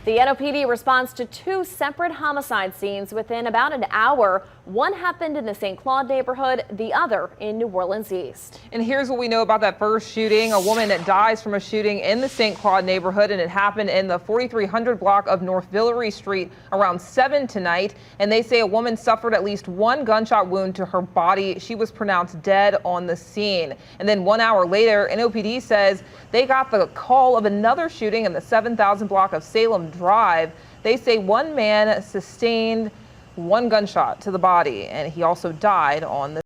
The NOPD responds to two separate homicide scenes within about an hour. One happened in the St. Claude neighborhood, the other in New Orleans East. And here's what we know about that first shooting. A woman that dies from a shooting in the St. Claude neighborhood, and it happened in the 4300 block of North Villeray Street around 7 tonight. And they say a woman suffered at least one gunshot wound to her body. She was pronounced dead on the scene. And then 1 hour later, NOPD says they got the call of another shooting in the 7000 block of Salem Drive. They say one man sustained one gunshot to the body, and he also died on the